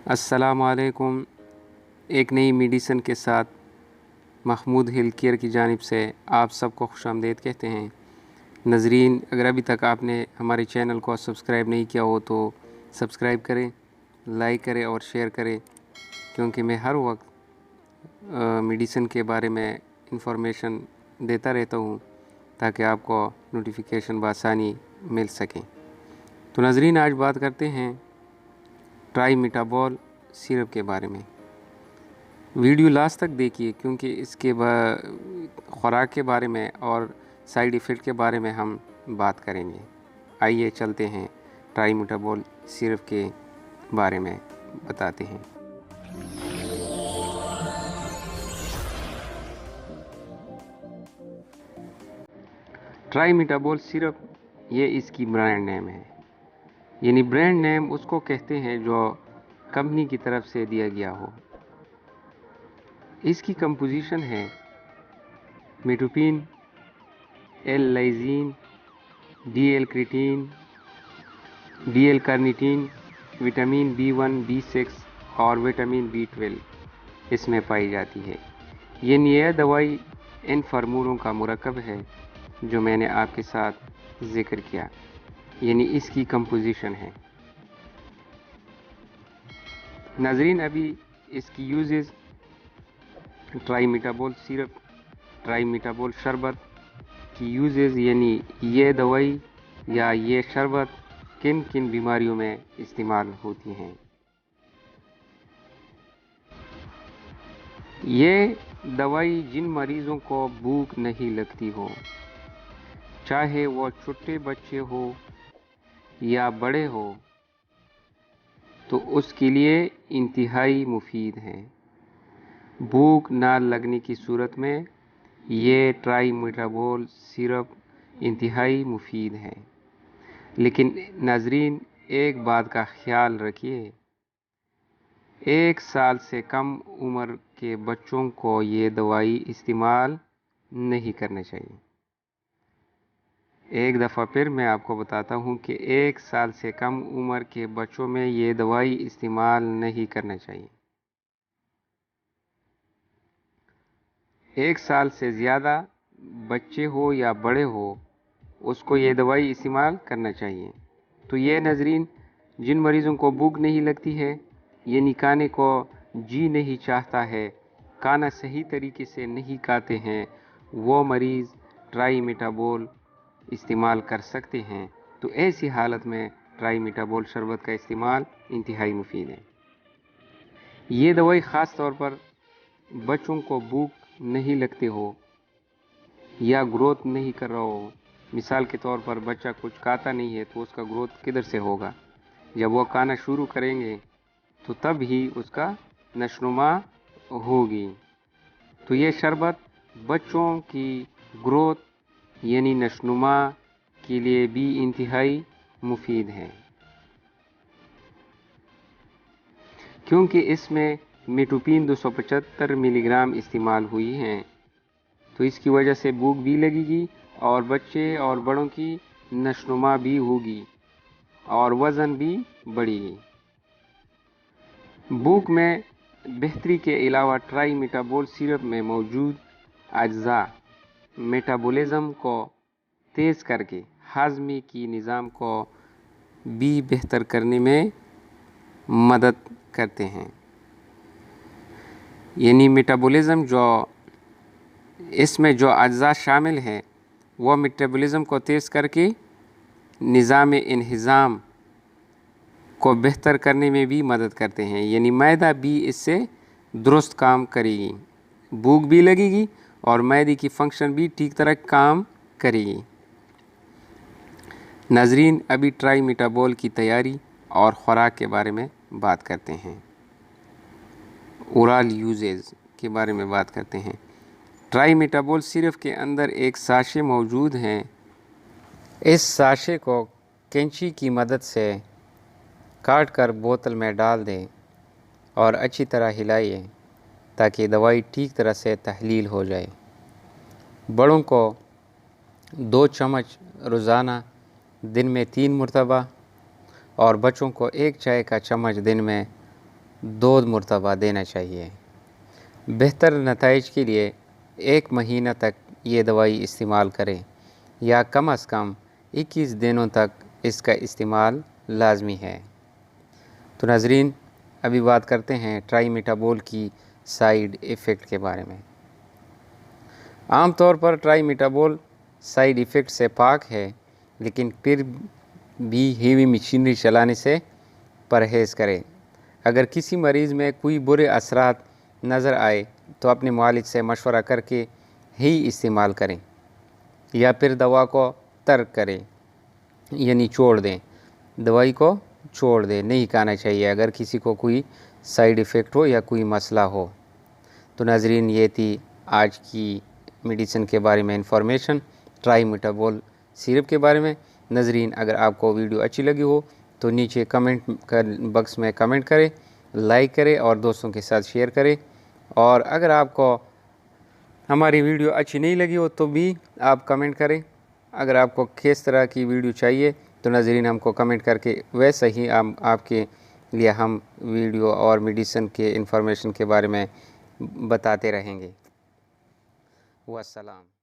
अस्सलामुअलैकुम। एक नई मेडिसिन के साथ महमूद हेल्थ केयर की जानिब से आप सबको खुशामदीद कहते हैं। नज़रीन, अगर अभी तक आपने हमारे चैनल को सब्सक्राइब नहीं किया हो तो सब्सक्राइब करें, लाइक करें और शेयर करें, क्योंकि मैं हर वक्त मेडिसिन के बारे में इंफॉर्मेशन देता रहता हूँ ताकि आपको नोटिफिकेशन बआसानी मिल सकें। तो नज़रीन, आज बात करते हैं ट्राइमेटाबोल सिरप के बारे में। वीडियो लास्ट तक देखिए, क्योंकि इसके खुराक के बारे में और साइड इफ़ेक्ट के बारे में हम बात करेंगे। आइए चलते हैं, ट्राइमेटाबोल सिरप के बारे में बताते हैं। ट्राइमेटाबोल सिरप ये इसकी ब्रांड नेम है। यानी ब्रांड नेम उसको कहते हैं जो कंपनी की तरफ से दिया गया हो। इसकी कंपोजिशन है मेटोपिन, L lysine, D L creatine, D L carnitine, vitamin B1, B6 और विटामिन B12 इसमें पाई जाती है। यह दवाई इन फार्मूलों का मुरक्कब है जो मैंने आपके साथ जिक्र किया, यानी इसकी कंपोजिशन है। नाजरीन, अभी इसकी यूजेस ट्राइमेटाबोल सिरप, ट्राइमेटाबोल शरबत की यूजेस, यानी ये दवाई या ये शरबत किन किन बीमारियों में इस्तेमाल होती हैं। ये दवाई जिन मरीज़ों को भूख नहीं लगती हो, चाहे वो छोटे बच्चे हो या बड़े हो, तो उसके लिए इंतहाई मुफीद है। भूख ना लगने की सूरत में ये ट्राइमेटाबोल सिरप इंतहाई मुफीद है। लेकिन नाजरीन, एक बात का ख्याल रखिए, 1 साल से कम उम्र के बच्चों को ये दवाई इस्तेमाल नहीं करनी चाहिए। एक दफ़ा फिर मैं आपको बताता हूँ कि 1 साल से कम उम्र के बच्चों में ये दवाई इस्तेमाल नहीं करना चाहिए। 1 साल से ज़्यादा बच्चे हो या बड़े हो, उसको ये दवाई इस्तेमाल करना चाहिए। तो ये नाजरीन, जिन मरीज़ों को भूख नहीं लगती है, यानी खाने को जी नहीं चाहता है, खाना सही तरीके से नहीं खाते हैं, वो मरीज़ ट्राइमेटाबोल इस्तेमाल कर सकते हैं। तो ऐसी हालत में ट्राइमेटाबोल शरबत का इस्तेमाल इंतहाई मुफीद है। ये दवाई ख़ास तौर पर बच्चों को भूख नहीं लगते हो या ग्रोथ नहीं कर रहा हो। मिसाल के तौर पर बच्चा कुछ खाता नहीं है तो उसका ग्रोथ किधर से होगा? जब वो खाना शुरू करेंगे तो तब ही उसका नशोनुमा होगी। तो ये शरबत बच्चों की ग्रोथ यानी नशोनुमा के लिए भी इंतहाई मुफीद है, क्योंकि इसमें मेटोपिन 275 मिलीग्राम इस्तेमाल हुई हैं। तो इसकी वजह से भूख भी लगेगी और बच्चे और बड़ों की नशोनुमा भी होगी और वज़न भी बढ़ेगी। भूख में बेहतरी के अलावा ट्राइमेटाबोल सिरप में मौजूद अज्जा मेटाबॉलिज्म को तेज़ करके हाजमे की निज़ाम को भी बेहतर करने में मदद करते हैं। यानी मेटाबॉलिज्म जो इसमें जो अज्जा शामिल हैं वो मेटाबॉलिज्म को तेज़ करके निज़ाम इंहिज़ाम को बेहतर करने में भी मदद करते हैं। यानी मैदा भी इससे दुरुस्त काम करेगी, भूख भी लगेगी और मैदे की फंक्शन भी ठीक तरह काम करेगी। नाजरीन, अभी ट्राइमेटाबोल की तैयारी और ख़ुराक के बारे में बात करते हैं, ओरल यूजेज के बारे में बात करते हैं। ट्राइमेटाबोल सिरप के अंदर एक साशे मौजूद हैं। इस साशे को कैंची की मदद से काट कर बोतल में डाल दें और अच्छी तरह हिलाइए ताकि दवाई ठीक तरह से तहलील हो जाए। बड़ों को 2 चम्मच रोज़ाना दिन में 3 मरतबा और बच्चों को 1 चाय का चम्मच दिन में 2 मरतबा देना चाहिए। बेहतर नताइज के लिए 1 महीना तक ये दवाई इस्तेमाल करें या कम से कम 21 दिनों तक इसका इस्तेमाल लाजमी है। तो नाज़रीन, अभी बात करते हैं ट्राईमेटाबोल की साइड इफ़ेक्ट के बारे में। आमतौर पर ट्राईमेटाबोल साइड इफ़ेक्ट से पाक है, लेकिन फिर भी हेवी मशीनरी चलाने से परहेज़ करें। अगर किसी मरीज़ में कोई बुरे असरात नज़र आए तो अपने मालिक से मशवरा करके ही इस्तेमाल करें या फिर दवा को तर्क करें, यानी छोड़ दें। दवाई को छोड़ दें, नहीं खाना चाहिए अगर किसी को कोई साइड इफ़ेक्ट हो या कोई मसला हो। तो नाज़रीन, ये थी आज की मेडिसिन के बारे में इंफॉर्मेशन, ट्राईमेटाबोल सिरप के बारे में। नाज़रीन, अगर आपको वीडियो अच्छी लगी हो तो नीचे कमेंट बॉक्स में कमेंट करें, लाइक करें और दोस्तों के साथ शेयर करें। और अगर आपको हमारी वीडियो अच्छी नहीं लगी हो तो भी आप कमेंट करें। अगर आपको किस तरह की वीडियो चाहिए तो नाज़रीन हमको कमेंट करके वैसे ही आपके लिए हम वीडियो और मेडिसिन के इंफॉर्मेशन के बारे में बताते रहेंगे। वस्सलाम।